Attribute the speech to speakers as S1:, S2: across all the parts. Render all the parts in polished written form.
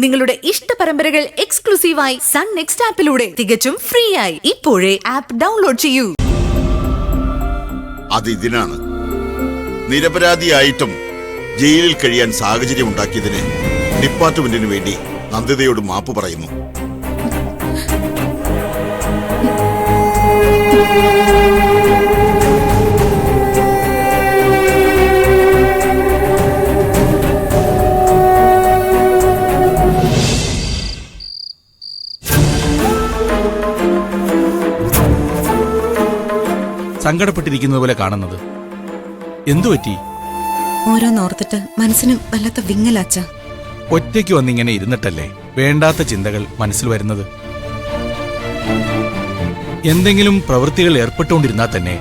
S1: നിങ്ങളുടെ ഇഷ്ട പരമ്പരകൾ എക്സ്ക്ലൂസീവായി സൺ നെക്സ്റ്റ് ആപ്പിലൂടെ തികച്ചും ഫ്രീ ആയി ഇപ്പോഴേ ആപ്പ് ഡൗൺലോഡ് ചെയ്യൂ.
S2: അതിനാണ് നിരപരാധിയായിട്ടും ജയിലിൽ കഴിയാൻ സാഹചര്യം ഉണ്ടാക്കിയതിന് ഡിപ്പാർട്ട്മെന്റിന് വേണ്ടി നന്ദിതയോട് മാപ്പ് പറയുന്നു.
S3: സങ്കടപ്പെട്ടിരിക്കുന്നത് പോലെ കാണുന്നത് എന്തുപറ്റി?
S4: ഓരോന്നോർത്തിട്ട് മനസ്സിന് വല്ലാത്ത വിങ്ങലാച്ച.
S3: ഒറ്റയ്ക്ക് വന്നിങ്ങനെ ഇരുന്നിട്ടല്ലേ വേണ്ടാത്ത ചിന്തകൾ മനസ്സിൽ വരുന്നത്. എന്തെങ്കിലും പ്രവൃത്തികൾ ഏർപ്പെട്ടുകൊണ്ടിരുന്നാൽ തന്നെ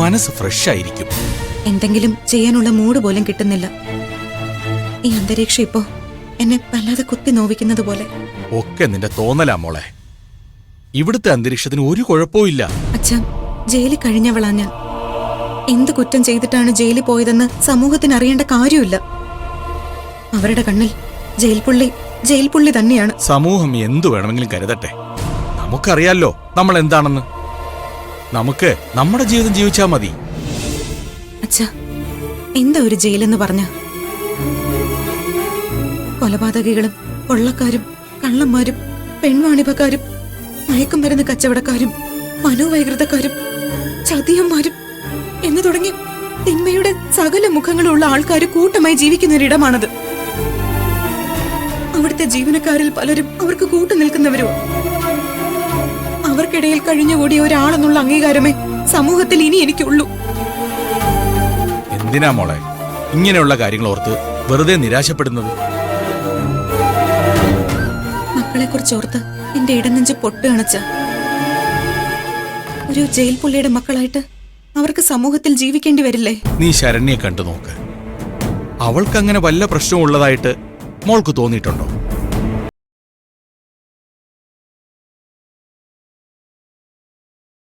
S3: മനസ്സ് ഫ്രഷ് ആയിരിക്കും.
S4: എന്തെങ്കിലും ചെയ്യാനുള്ള മൂഡ് പോലും കിട്ടുന്നില്ല. ഈ അന്തരീക്ഷം ഇപ്പോ എന്നെ വല്ലാതെ കുത്തി നോവിക്കുന്നത് പോലെ.
S3: ഒക്കെ നിന്റെ തോന്നലാ മോളെ. ഇവിടുത്തെ അന്തരീക്ഷത്തിന് ഒരു കുഴപ്പവും ഇല്ല.
S4: അച്ഛാ, ജയിലിൽ കഴിഞ്ഞവളാ ഞാൻ. എന്ത് കുറ്റം ചെയ്തിട്ടാണ് ജയിലിൽ പോയതെന്ന് സമൂഹത്തിന് അറിയേണ്ട കാര്യമില്ല. അവരുടെ കണ്ണിൽ ജയിൽ പുള്ളി തന്നെയാണ്.
S3: സമൂഹം എന്തു വേണമെങ്കിലും കരുതട്ടെ. നമുക്കറിയാലോ നമ്മൾ എന്താണെന്ന്. നമുക്ക് നമ്മുടെ ജീവിതം ജീവിച്ചാ മതി.
S4: അച്ഛാ, എന്താ ഒരു ജയിലെന്ന് പറഞ്ഞ? കൊലപാതകികളും കൊള്ളക്കാരും കള്ളന്മാരും പെൺവാണിഭക്കാരും മയക്കുമരുന്ന് കച്ചവടക്കാരും മനോവൈകൃതക്കാരും ചതിയന്മാരും എന്ന് തുടങ്ങി തിന്മയുടെ സകല മുഖങ്ങളുള്ള ആൾക്കാർ കൂട്ടമായി ജീവിക്കുന്ന ഒരിടമാണത്. അവിടുത്തെ ജീവനക്കാരിൽ പലരും അവർക്ക് കൂട്ടു നിൽക്കുന്നവരോ. അവർക്കിടയിൽ കഴിഞ്ഞുകൂടിയ ഒരാളെന്നുള്ള അംഗീകാരമേ സമൂഹത്തിൽ ഇനി എനിക്കുള്ളൂ.
S3: എന്തിനാ മോളെ ഇങ്ങനെയുള്ള കാര്യങ്ങൾ ഓർത്ത് വെറുതെ നിരാശപ്പെടുന്നത്?
S4: മക്കളെ കുറിച്ചോർത്ത് എന്റെ ഇടനെഞ്ച് പൊട്ടുകണച്ച. ഒരു ജയിൽ പുള്ളിയുടെ മക്കളായിട്ട് അവർക്ക് സമൂഹത്തിൽ ജീവിക്കേണ്ടി വരില്ലേ?
S3: നീ ശരണ്യെ കണ്ടു നോക്ക്. അവൾക്കങ്ങനെ വല്ല പ്രശ്നവും ഉള്ളതായിട്ട് മോൾക്ക് തോന്നിയിട്ടുണ്ടോ?